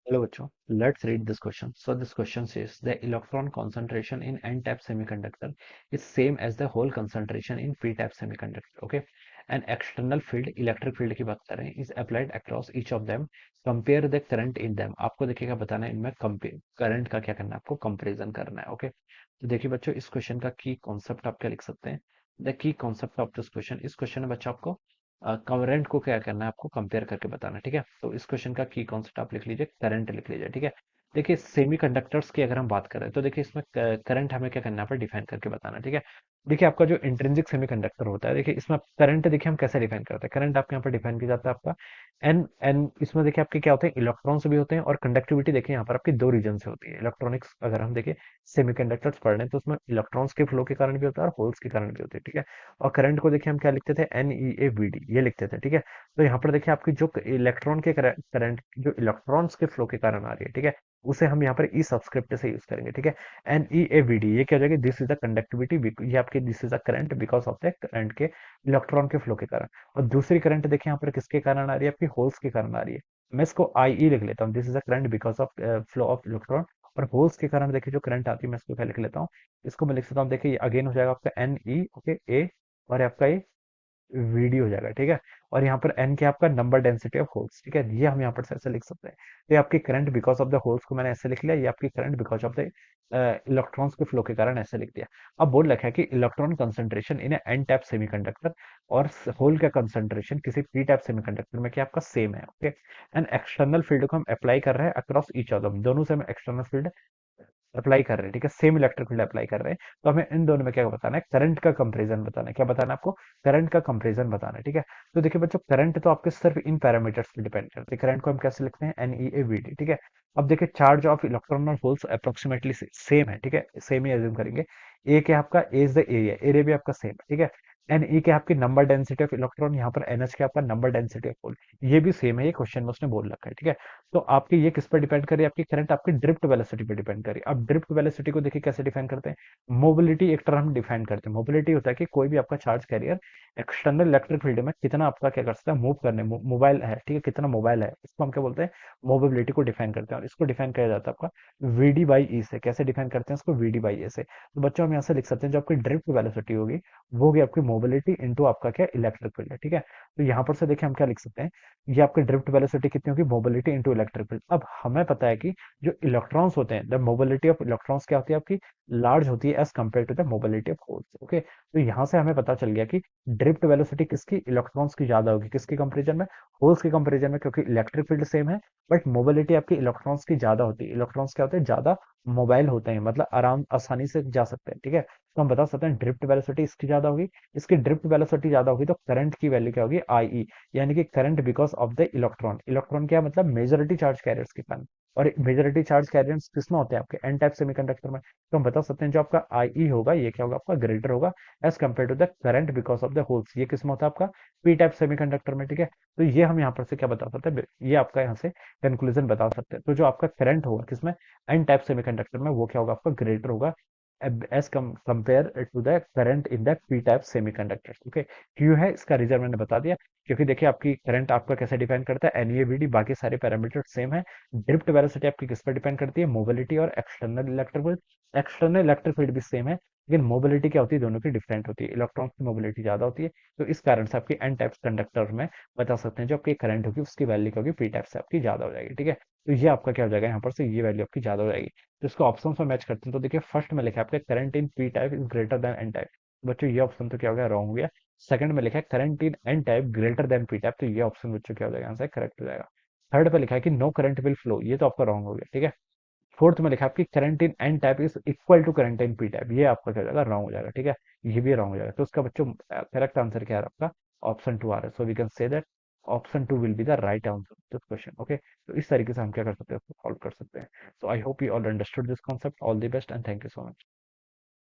Hello बच्चों, let's read this question. So this question says the electron concentration in n-type semiconductor is same as the whole concentration in p-type semiconductor. Okay, an external field, electric field की बात कर रहे हैं, is applied across each of them. Compare the current in them. आपको देखिएगा बताना है इनमें करंट का क्या करना है, आपको कंपेरिजन करना है. ओके, तो देखिए बच्चों इस क्वेश्चन का की कॉन्सेप्ट आप क्या लिख सकते हैं. The key concept of this question, इस क्वेश्चन में बच्चों आपको करंट को क्या करना है, आपको कंपेयर करके बताना है. ठीक है, तो इस क्वेश्चन का की कॉन्सेप्ट आप लिख लीजिए, करंट लिख लीजिए. ठीक है, देखिए सेमीकंडक्टर्स की अगर हम बात करें तो देखिए इसमें करंट हमें क्या करना है, पर डिफाइन करके बताना है. ठीक है, देखिए आपका जो इंट्रिंसिक सेमीकंडक्टर होता है, देखिए इसमें करंट देखिए हम कैसे डिफाइन करते हैं. करंट आपके यहाँ पर डिफाइन किया जाता है आपका एन एन. इसमें देखिए आपके क्या होते हैं, इलेक्ट्रॉन्स भी होते हैं और कंडक्टिविटी देखिए यहाँ पर आपकी दो रीजन से होती है. इलेक्ट्रॉनिक्स अगर हम देखिए सेमीकंडक्टर्स पढ़ रहे हैं तो उसमें इलेक्ट्रॉन्स के फ्लो के कारण भी होता है और होल्स के कारण भी होते हैं. ठीक है, और करंट को देखिए हम क्या लिखते थे, NeAVD ये लिखते थे. ठीक है, तो यहाँ पर देखिए आपकी जो इलेक्ट्रॉन के करंट जो इलेक्ट्रॉन्स के फ्लो के कारण आ रही है. ठीक है, उसे हम यहाँ पर ई सब्सक्रिप्ट से यूज करेंगे. ठीक है, NeAVD ये क्या हो जाएगी, दिस इज द कंडक्टिविटी, ये आपकी this is the current because of the current के इलेक्ट्रॉन के फ्लो के कारण. और दूसरी करंट देखिए यहाँ पर किसके कारण आ रही है, आपकी होल्स के कारण आ रही है. मैं इसको IE लिख लेता हूँ, this is the current because of flow of electron. और होल्स के कारण देखिए जो करंट आती है, मैं इसको क्या लिख लेता हूँ, इसको मैं लिख सकता हूँ. देखिए अगेन हो जाएगा आपका NE, ओके, ए, और आपका ये VD हो जाएगा. ठीक है, और यहाँ पर N क्या आपका नंबर डेंसिटी ऑफ होल्स. ठीक है, ये हम यहाँ पर से ऐसे लिख सकते हैं. तो ये आपकी current because of the holes को मैंने ऐसे लिख लिया, ये आपकी current because of the electrons के फ्लो के कारण ऐसे लिख दिया. अब बोल रखा है कि electron concentration in N type semiconductor और होल का कंसंट्रेशन किसी पी टाइप सेमीकंडक्टर में क्या आपका सेम है. ओके, एंड एक्सटर्नल फील्ड को हम अप्लाई कर रहे हैं अक्रॉस ईच ऑफ देम, दोनों से हम एक्सटर्नल फील्ड अप्लाई कर रहे हैं. ठीक है, सेम इलेक्ट्रिक फील्ड अप्लाई कर रहे हैं, तो हमें इन दोनों में क्या बताना है, करंट का कंपैरिजन बताना है. क्या बताना है आपको, करंट का कंपैरिजन बताना है. ठीक है, तो देखिए बच्चों करंट तो आपके सिर्फ इन पैरामीटर्स पे डिपेंड करते हैं. करंट को हम कैसे लिखते हैं, NeAVD. ठीक है, अब देखिए चार्ज ऑफ इलेक्ट्रॉन और होल्स अप्रोक्सीमेटली सेम है. ठीक है, सेम ही एज्यूम करेंगे. ए के आपका ए इज द एरिया, एरिया भी आपका सेम है. ठीक है, NE के आपकी नंबर डेंसिटी ऑफ इलेक्ट्रॉन, यहाँ पर NH के आपका नंबर डेंसिटी ऑफ होल, ये भी सेम है, ये क्वेश्चन में उसने बोल रखा है. ठीक है, तो आपकी ये किस पर डिपेंड करी, आपकी करंट आपकी ड्रिफ्ट वेलोसिटी पे डिपेंड करी. अब ड्रिफ्ट वेलोसिटी को देखिए कैसे डिफाइन करते हैं, मोबिलिटी एक टर्म हम डिफाइन करते हैं. मोबिलिटी होता है कि कोई भी आपका charge carrier external electric field में कितना आपका क्या कर सकता है, मूव करने मोबाइल है. ठीक है, कितना मोबाइल है, इसको हम क्या बोलते हैं, मोबिलिटी को डिफाइन करते हैं. और इसको डिफाइन किया जाता है आपका VD/E से. कैसे डिफाइन करते हैं इसको, VD/E से. तो बच्चों हम यहाँ से लिख सकते हैं जो आपकी ड्रिफ्ट वेलोसिटी होगी वो होगी आपकी मोबिलिटी इंटू आपका क्या इलेक्ट्रिक फील्ड है. ठीक है, तो यहाँ पर से देखिए हम क्या लिख सकते हैं, ये आपकी ड्रिफ्ट वेलोसिटी कितनी होगी, मोबिलिटी इनटू इलेक्ट्रिक फील्ड. अब हमें पता है कि जो इलेक्ट्रॉन्स होते हैं, द मोबिलिटी ऑफ इलेक्ट्रॉन्स क्या होती है आपकी, लार्ज होती है as compare to the mobility of holes. Okay, तो यहाँ से हमें पता चल गया कि ड्रिफ्ट वेलोसिटी किसकी, इलेक्ट्रॉन्स की ज्यादा होगी, किसके कंपेरिजन में, होल्स के कंपेरिजन में, क्योंकि इलेक्ट्रिक फील्ड सेम है. बट मोबिलिटी आपकी इलेक्ट्रॉन्स की ज्यादा होती है. इलेक्ट्रॉन्स क्या होते हैं, ज्यादा मोबाइल होते हैं, मतलब आराम आसानी से जा सकते हैं. ठीक है, तो हम बता सकते हैं ड्रिफ्ट वेलोसिटी इसकी ज्यादा होगी. इसकी ड्रिफ्ट वेलोसिटी ज्यादा होगी तो करंट की वैल्यू क्या होगी, IE, यानी कि current because of the electron. Electron क्या मतलब, मेजोरिटी चार्ज कैरियर्स के कारण. और मेजोरिटी चार्ज कैरियर्स किसमें होते हैं, आपके एन टाइप सेमीकंडक्टर में. तो हम बता सकते हैं जो आपका IE होगा ये क्या होगा, आपका ग्रेटर होगा as compare to the current because of the holes. ये किसमें होता है, आपका पी टाइप सेमीकंडक्टर में. ठीक है, तो ये हम यहाँ पर से क्या बता सकते हैं, ये आपका यहाँ से कंक्लूजन बता सकते हैं. तो जो आपका करंट होगा किसमें, एन टाइप सेमीकंडक्टर में, वो क्या होगा आपका ग्रेटर होगा as compare to the current in the P type semiconductors. Okay, क्यों है इसका रीजन मैंने बता दिया, क्योंकि देखिए आपकी करंट आपका कैसे डिपेंड करता है, NeAVD, बाकी सारे पैरामीटर सेम है. ड्रिफ्ट वेलोसिटी आपकी किस पर डिपेंड करती है, मोबिलिटी और external electric field. External electric field भी सेम है, लेकिन मोबिलिटी क्या होती है, दोनों की डिफरेंट होती है. इलेक्ट्रॉन की मोबिलिटी ज्यादा होती है, तो इस कारण से आपकी एन टाइप कंडक्टर में बता सकते हैं जो आपकी करंट होगी उसकी वैल्यू क्या होगी, पी टाइप से आपकी ज्यादा हो जाएगी. ठीक है, तो ये आपका क्या हो जाएगा, यहाँ पर से ये वैल्यू आपकी ज्यादा हो जाएगी. तो इसको ऑप्शन में मैच करते हैं, तो देखिए फर्स्ट में लिखा है आपका current in P type is greater than N type. बच्चों ये ऑप्शन तो क्या हो गया, रॉन्ग हो गया. सेकंड में लिखा है current in N type greater than P type, तो ये ऑप्शन बच्चों क्या हो जाएगा, आंसर करेक्ट हो जाएगा. थर्ड पे लिखा है कि नो करंट विल फ्लो, ये तो आपका रॉन्ग हो गया. ठीक है, फोर्थ में लिखा है आपकी current in N type is equal to current in P type, ये आपका क्या हो जाएगा, रॉन्ग हो जाएगा. ठीक है, ये भी रॉन्ग हो जाएगा. तो उसका बच्चों करेक्ट आंसर क्या है आपका, ऑप्शन 2 आ रहा है. So we can say that option 2 will be the right answer this question. Okay, तो इस तरीके से हम क्या कर सकते हैं, सॉल्व कर सकते हैं. So I hope you all understood this concept. All the best and thank you so much.